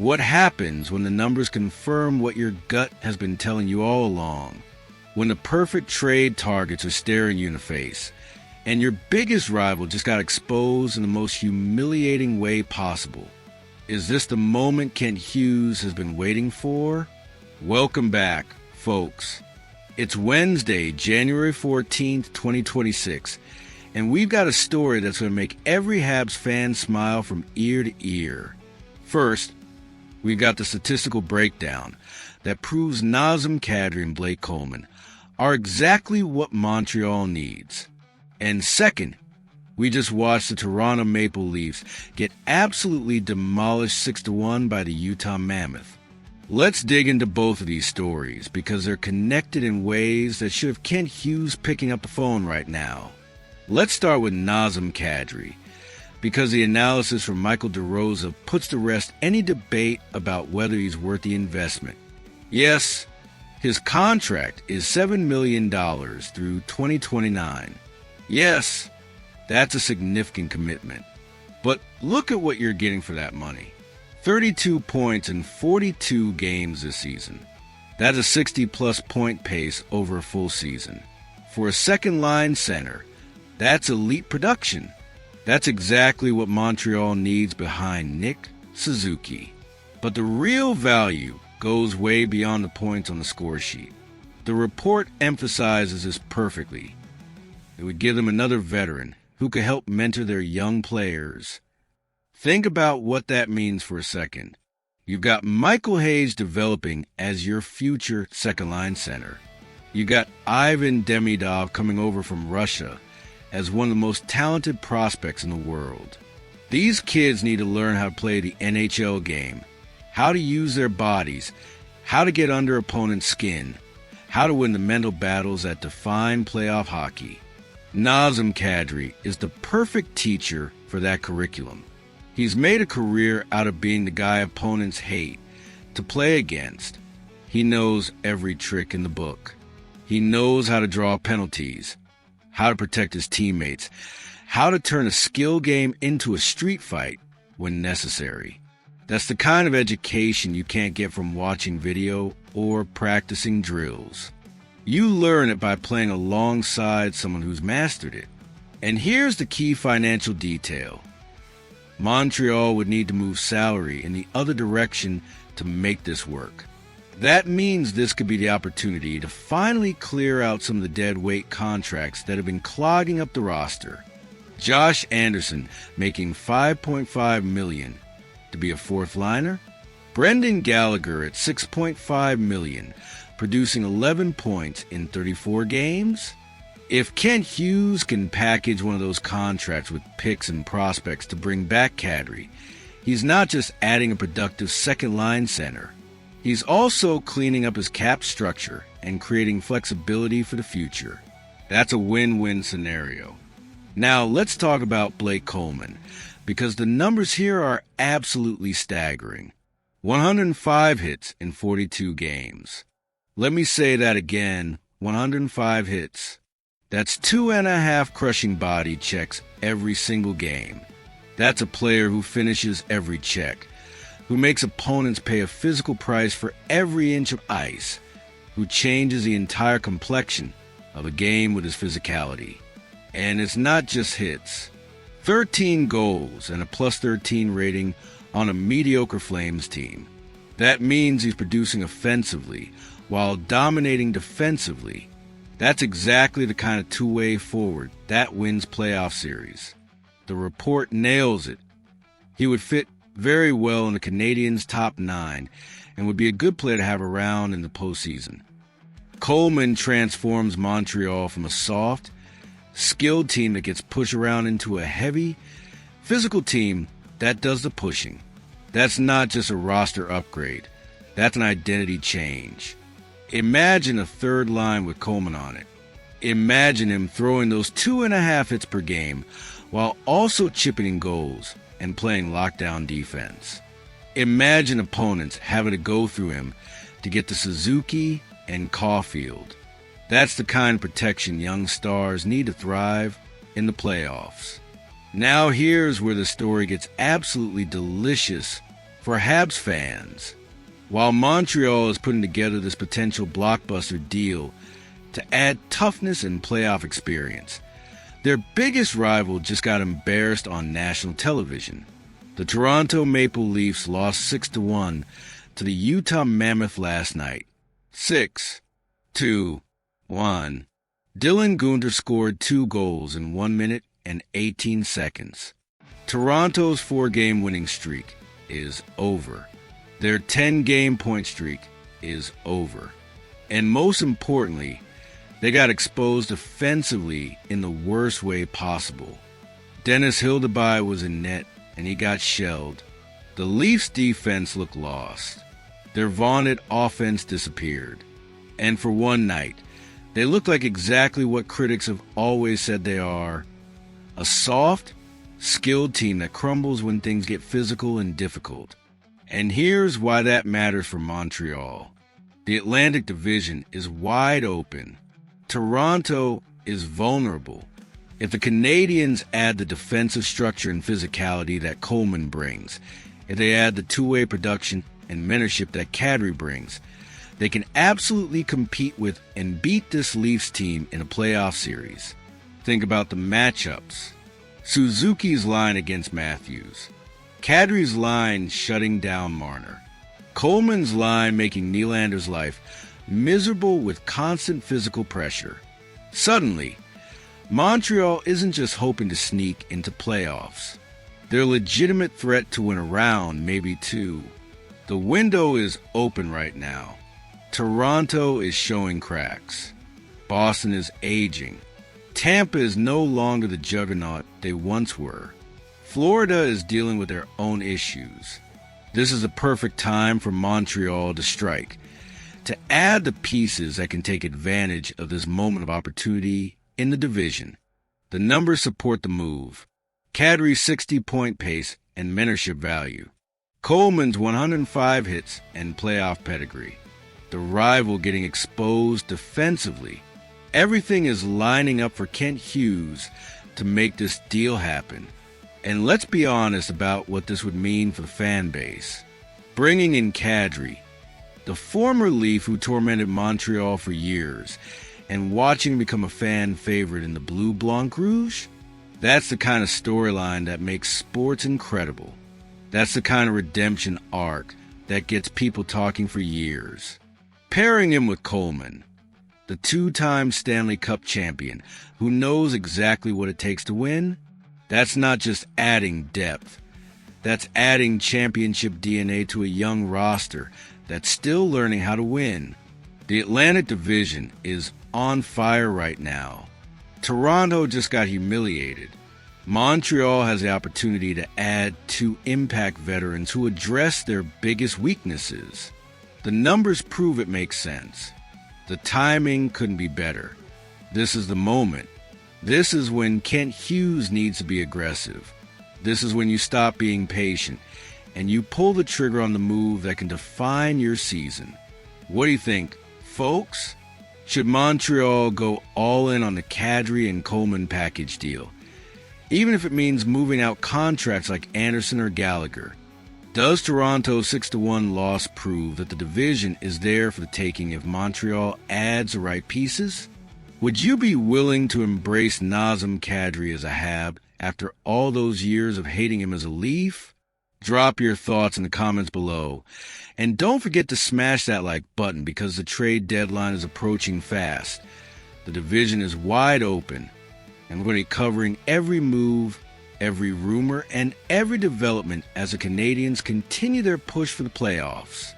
What happens when the numbers confirm what your gut has been telling you all along? When the perfect trade targets are staring you in the face, and your biggest rival just got exposed in the most humiliating way possible. Is this the moment Kent Hughes has been waiting for? Welcome back, folks. It's Wednesday, January 14th, 2026, and we've got a story that's going to make every Habs fan smile from ear to ear. First, we've got the statistical breakdown that proves Nazem Kadri and Blake Coleman are exactly what Montreal needs. And second, we just watched the Toronto Maple Leafs get absolutely demolished 6-1 by the Utah Mammoth. Let's dig into both of these stories because they're connected in ways that should have Kent Hughes picking up the phone right now. Let's start with Nazem Kadri, because the analysis from Michael DeRosa puts to rest any debate about whether he's worth the investment. Yes, his contract is $7 million through 2029. Yes, that's a significant commitment. But look at what you're getting for that money. 32 points in 42 games this season. That's a 60-plus point pace over a full season. For a second-line center, that's elite production. That's exactly what Montreal needs behind Nick Suzuki. But the real value goes way beyond the points on the score sheet. The report emphasizes this perfectly. It would give them another veteran who could help mentor their young players. Think about what that means for a second. You've got Michael Hayes developing as your future second-line center. You've got Ivan Demidov coming over from Russia as one of the most talented prospects in the world. These kids need to learn how to play the NHL game, how to use their bodies, how to get under opponents' skin, how to win the mental battles that define playoff hockey. Nazem Kadri is the perfect teacher for that curriculum. He's made a career out of being the guy opponents hate to play against. He knows every trick in the book. He knows how to draw penalties, how to protect his teammates, how to turn a skill game into a street fight when necessary. That's the kind of education you can't get from watching video or practicing drills. You learn it by playing alongside someone who's mastered it. And here's the key financial detail. Montreal would need to move salary in the other direction to make this work. That means this could be the opportunity to finally clear out some of the dead weight contracts that have been clogging up the roster. Josh Anderson making $5.5 million to be a fourth liner. Brendan Gallagher at $6.5 million, producing 11 points in 34 games. If Kent Hughes can package one of those contracts with picks and prospects to bring back Kadri, he's not just adding a productive second-line center. He's also cleaning up his cap structure and creating flexibility for the future. That's a win-win scenario. Now let's talk about Blake Coleman, because the numbers here are absolutely staggering. 105 hits in 42 games. Let me say that again, 105 hits. That's 2.5 crushing body checks every single game. That's a player who finishes every check, who makes opponents pay a physical price for every inch of ice, who changes the entire complexion of a game with his physicality. And it's not just hits. 13 goals and a plus 13 rating on a mediocre Flames team. That means he's producing offensively while dominating defensively. That's exactly the kind of two-way forward that wins playoff series. The report nails it. He would fit very well in the Canadiens' top 9 and would be a good player to have around in the postseason. Coleman transforms Montreal from a soft, skilled team that gets pushed around into a heavy, physical team that does the pushing. That's not just a roster upgrade. That's an identity change. Imagine a third line with Coleman on it. Imagine him throwing those 2.5 hits per game while also chipping in goals and playing lockdown defense. Imagine opponents having to go through him to get to Suzuki and Caulfield. That's the kind of protection young stars need to thrive in the playoffs. Now here's where the story gets absolutely delicious For Habs fans, while Montreal is putting together this potential blockbuster deal to add toughness and playoff experience, their biggest rival just got embarrassed on national television. The Toronto Maple Leafs lost 6-1 to the Utah Mammoth last night. 6-2-1. Dylan Guenther scored 2 goals in 1 minute and 18 seconds. Toronto's 4-game winning streak is over. Their 10-game point streak is over. And most importantly, they got exposed offensively in the worst way possible. Dennis Hildeby was in net, and he got shelled. The Leafs' defense looked lost. Their vaunted offense disappeared. And for one night, they looked like exactly what critics have always said they are: a soft, skilled team that crumbles when things get physical and difficult. And here's why that matters for Montreal. The Atlantic Division is wide open. Toronto is vulnerable. If the Canadiens add the defensive structure and physicality that Coleman brings, if they add the two-way production and mentorship that Kadri brings, they can absolutely compete with and beat this Leafs team in a playoff series. Think about the matchups. Suzuki's line against Matthews. Kadri's line shutting down Marner. Coleman's line making Nylander's life miserable with constant physical pressure. Suddenly, Montreal isn't just hoping to sneak into playoffs. They're a legitimate threat to win a round, maybe 2. The window is open right now. Toronto is showing cracks. Boston is aging. Tampa is no longer the juggernaut they once were. Florida is dealing with their own issues. This is the perfect time for Montreal to strike, to add the pieces that can take advantage of this moment of opportunity in the division. The numbers support the move. Kadri's 60-point pace and mentorship value. Coleman's 105 hits and playoff pedigree. The rival getting exposed defensively. Everything is lining up for Kent Hughes to make this deal happen. And let's be honest about what this would mean for the fan base. Bringing in Kadri, the former Leaf who tormented Montreal for years, and watching him become a fan favorite in the Bleu Blanc Rouge, that's the kind of storyline that makes sports incredible. That's the kind of redemption arc that gets people talking for years. Pairing him with Coleman, the 2-time Stanley Cup champion who knows exactly what it takes to win, that's not just adding depth. That's adding championship DNA to a young roster that's still learning how to win. The Atlantic Division is on fire right now. Toronto just got humiliated. Montreal has the opportunity to add 2 impact veterans who address their biggest weaknesses. The numbers prove it makes sense. The timing couldn't be better. This is the moment. This is when Kent Hughes needs to be aggressive. This is when you stop being patient and you pull the trigger on the move that can define your season. What do you think, folks? Should Montreal go all in on the Kadri and Coleman package deal, even if it means moving out contracts like Anderson or Gallagher? Does Toronto's 6-1 loss prove that the division is there for the taking if Montreal adds the right pieces? Would you be willing to embrace Nazem Kadri as a Hab after all those years of hating him as a Leaf? Drop your thoughts in the comments below. And don't forget to smash that like button because the trade deadline is approaching fast. The division is wide open, and we're going to be covering every move, every rumor, and every development as the Canadiens continue their push for the playoffs.